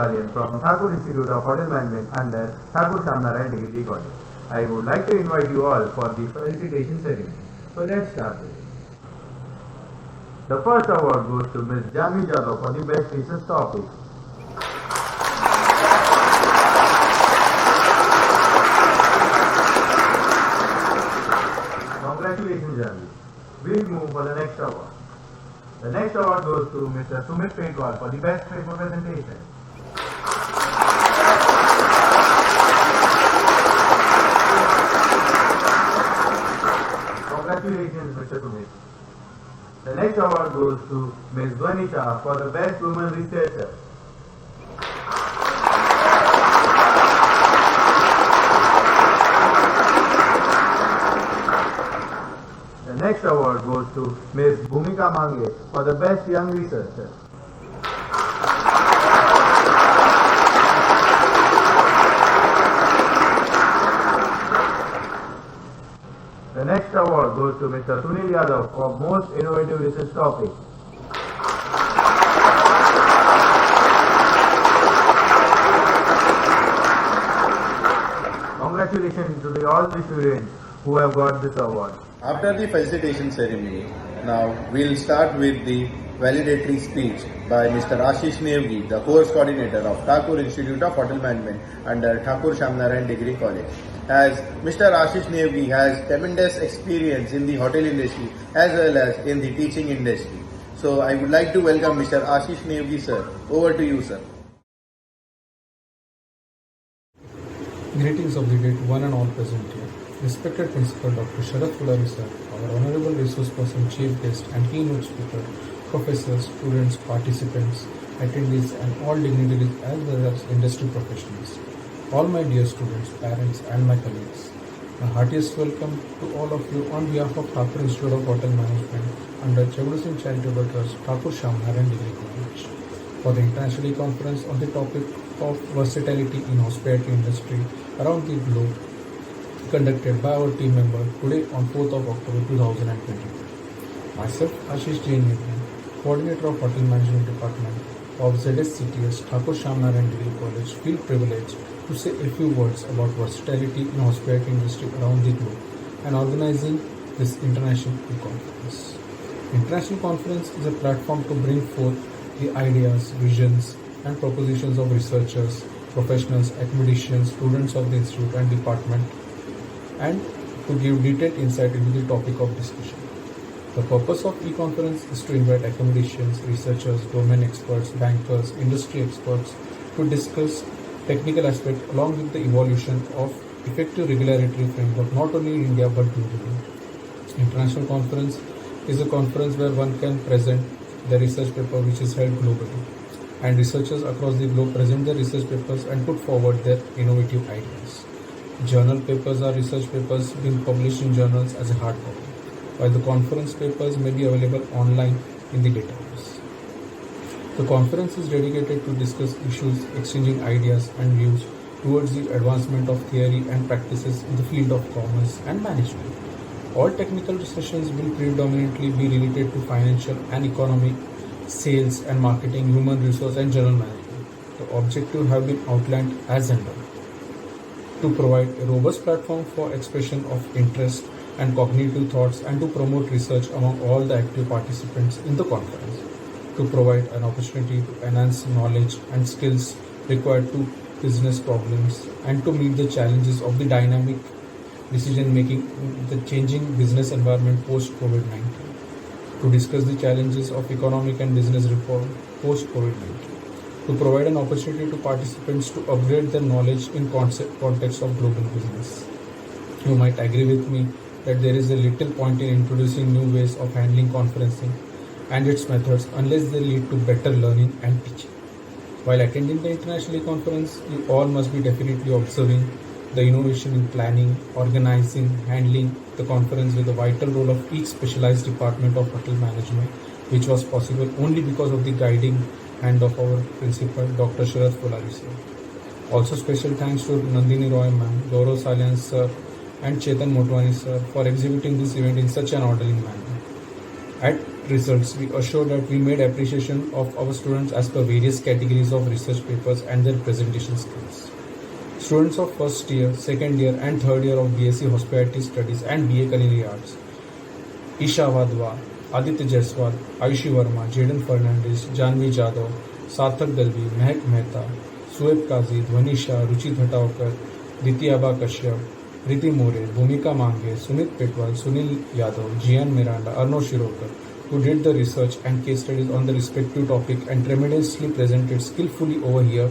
Salian from Thakur Institute of Hotel Management under Thakur Shyamnarayan Degree College. I would like to invite you all for the felicitation ceremony. So let's start with it. The first award goes to Ms. Jami Jadhav for the best research topic. Congratulations, Jami. We'll move for the next award. The next award goes to Mr. Sumit Petwal for the best paper presentation. Congratulations, Mr. Sumit. The next award goes to Ms. Dhwani Shah for the best woman researcher. The next award goes to Ms. Bhumika Mange for the best young researcher. The next award goes to Mr. Sunil Yadav for most innovative research topic. Congratulations to all the students who have got this award. After the felicitation ceremony, now we'll start with the valedictory speech by Mr. Ashish Nevgi, the course coordinator of Thakur Institute of Hotel Management under Thakur Shyamnarayan Degree College. As Mr. Ashish Nevgi has tremendous experience in the hotel industry as well as in the teaching industry. So I would like to welcome Mr. Ashish Nevgi, sir. Over to you, sir. Greetings of the day to one and all present here. Respected Principal Dr. Sharad Phulari sir, our Honorable Resource Person, Chief Guest and Keynote Speaker, Professors, students, participants, attendees and all dignitaries as well as industry professionals. All my dear students, parents and my colleagues. My heartiest welcome to all of you on behalf of Thakur Institute of Hotel Management under Chaudhary Charitable Trust, Thakur Shyamnarayan Degree College for the International Conference on the topic of Versatility in Hospitality Industry around the globe, conducted by our team member today on 4th of October 2020. Myself, Ashish Nevgi, Coordinator of Hotel Management Department of ZSCT Thakur Shyamnarayan Degree College, feel privileged to say a few words about versatility in hospitality industry around the globe and organizing this international conference. International conference is a platform to bring forth the ideas, visions and propositions of researchers, professionals, academicians, students of the institute and department, and to give detailed insight into the topic of discussion. The purpose of e-conference is to invite academicians, researchers, domain experts, bankers, industry experts to discuss technical aspects along with the evolution of effective regulatory framework not only in India but globally. International conference is a conference where one can present the research paper which is held globally, and researchers across the globe present their research papers and put forward their innovative ideas. Journal papers are research papers being published in journals as a hard copy, while the conference papers may be available online in the database. The conference is dedicated to discuss issues, exchanging ideas and views towards the advancement of theory and practices in the field of commerce and management. All technical sessions will predominantly be related to financial and economic, sales and marketing, human resource and general management. The objectives have been outlined as under: to provide a robust platform for expression of interest and cognitive thoughts and to promote research among all the active participants in the conference, to provide an opportunity to enhance knowledge and skills required to business problems and to meet the challenges of the dynamic decision making in the changing business environment post COVID-19, to discuss the challenges of economic and business reform post COVID-19, to provide an opportunity to participants to upgrade their knowledge in context of global business. You might agree with me that there is a little point in introducing new ways of handling conferencing and its methods unless they lead to better learning and teaching. While attending the international conference, you all must be definitely observing the innovation in planning, organizing, handling the conference with the vital role of each specialized department of hotel management, which was possible only because of the guiding hand of our principal, Dr. Sharad Phulari sir. Also special thanks to Nandini Roy ma'am, Gaurav Salian sir and Chetan Motwani sir for exhibiting this event in such an orderly manner. At results, we assure that we made appreciation of our students as per various categories of research papers and their presentation skills. Students of first year, second year and third year of BSc Hospitality Studies and BA Culinary Arts, Isha Wadhwa, Aditya Jaiswal, Ayushi Verma, Jaden Fernandez, Janvi Jadhav, Sarthak Dalvi, Mehak Mehta, Sueb Kazi, Dhwani Shah, Ruchi Thataukar, Dityaba Kashyap, Riti More, Bhumika Mange, Sunit Petwal, Sunil Yadav, Gian Miranda, Arno Shirokar, who did the research and case studies on the respective topic and tremendously presented skillfully over here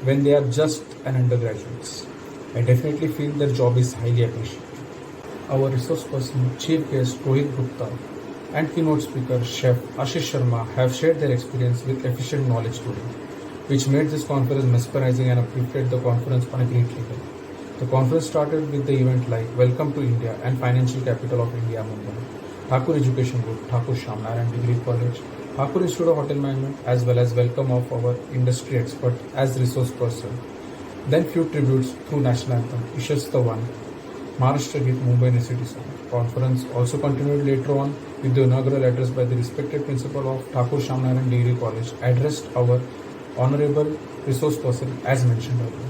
when they are just an undergraduates. I definitely feel their job is highly appreciated. Our resource person, Chief Guest Rohit Gupta, and keynote speaker Chef Ashish Sharma have shared their experience with efficient knowledge today, which made this conference mesmerizing and uplifted the conference on a great level. The conference started with the event like Welcome to India and Financial Capital of India, Mumbai, Thakur Education Group, Thakur Shyamnarayan Degree College, Thakur Institute of Hotel Management, as well as welcome of our industry expert as resource person. Then few tributes through National Anthem, Ishas the One, Maharashtra Git, Mumbai City Song. Conference also continued later on with the inaugural address by the respected principal of Thakur Shyamnarayan Degree College, addressed our honorable resource person as mentioned earlier.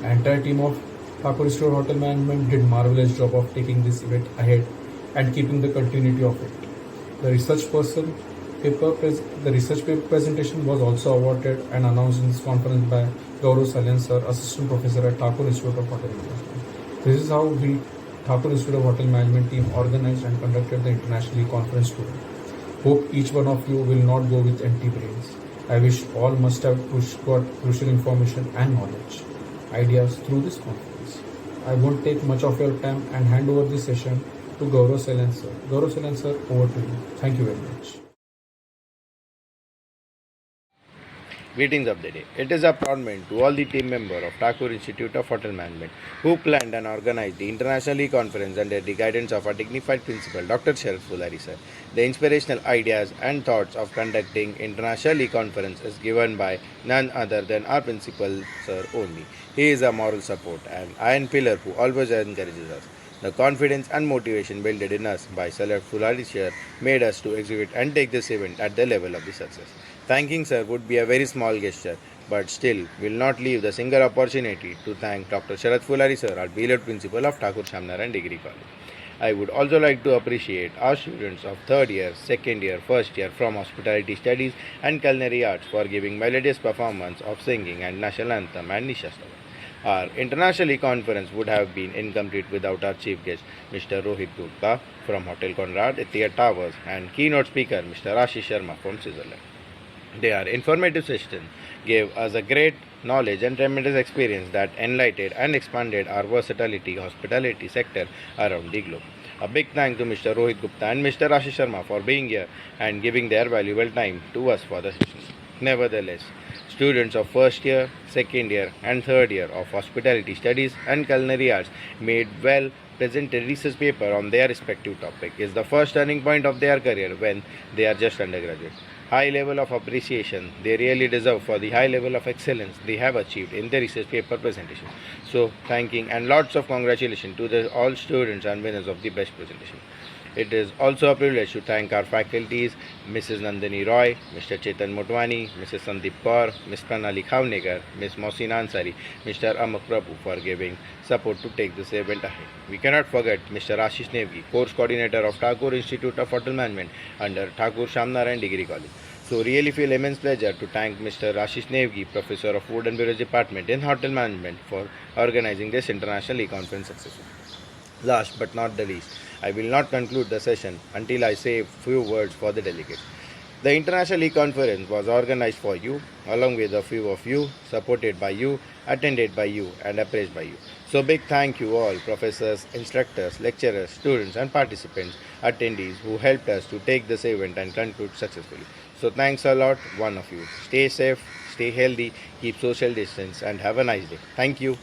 The entire team of Thakur Institute of Hotel Management did marvelous job of taking this event ahead and keeping the continuity of it. The research paper presentation was also awarded and announced in this conference by Gaurav Salian sir, Assistant Professor at Thakur Institute of Hotel Management. This is how we, Thakur Institute of Hotel Management team, organized and conducted the international conference today. Hope each one of you will not go with empty brains. I wish all must have got crucial information and knowledge, ideas through this conference. I won't take much of your time and hand over this session to Gaurav Salian sir. Gaurav Salian sir, over to you. Thank you very much. Greetings of the day. It is a proud moment to all the team members of Thakur Institute of Hotel Management who planned and organized the international e-conference under the guidance of our dignified principal, Dr. Sharad Phulari sir. The inspirational ideas and thoughts of conducting international e-conference is given by none other than our principal sir only. He is a moral support and iron pillar who always encourages us. The confidence and motivation built in us by Sharad Phulari sir made us to execute and take this event at the level of the success. Thanking sir would be a very small gesture, but still will not leave the single opportunity to thank Dr. Sharad Phulari sir, our beloved principal of Thakur Shyamnarayan Degree College. I would also like to appreciate our students of third year, second year, first year from Hospitality Studies and Culinary Arts for giving melodious performance of singing and National Anthem and Nishastava. Our international conference would have been incomplete without our chief guest, Mr. Rohit Gupta from Hotel Conrad at Theatre Towers, and keynote speaker, Mr. Ashish Sharma from Switzerland. Their informative session gave us a great knowledge and tremendous experience that enlightened and expanded our versatility hospitality sector around the globe. A big thank to Mr. Rohit Gupta and Mr. Ashish Sharma for being here and giving their valuable time to us for the session. Nevertheless, students of first year, second year and third year of Hospitality Studies and Culinary Arts made well presented research paper on their respective topic. Is the first turning point of their career when they are just undergraduate. High level of appreciation they really deserve for the high level of excellence they have achieved in their research paper presentation. So thanking and lots of congratulations to all students and winners of the best presentation. It is also a privilege to thank our faculties, Mrs. Nandini Roy, Mr. Chetan Motwani, Mrs. Sandip Kaur, Ms. Pranali Khavnekar, Ms. Mohsina Ansari, Mr. Amogh Prabhu for giving support to take this event ahead. We cannot forget Mr. Ashish Nevgi, Course Coordinator of Thakur Institute of Hotel Management under Thakur Shyamnarayan Degree College. So really feel immense pleasure to thank Mr. Ashish Nevgi, Professor of Food and Beverage Department in Hotel Management for organizing this international e-conference successfully. Last but not the least, I will not conclude the session until I say a few words for the delegates. The International E-Conference was organized for you, along with a few of you, supported by you, attended by you and appraised by you. So big thank you all, professors, instructors, lecturers, students and participants, attendees who helped us to take this event and conclude successfully. So thanks a lot, one of you. Stay safe, stay healthy, keep social distance and have a nice day. Thank you.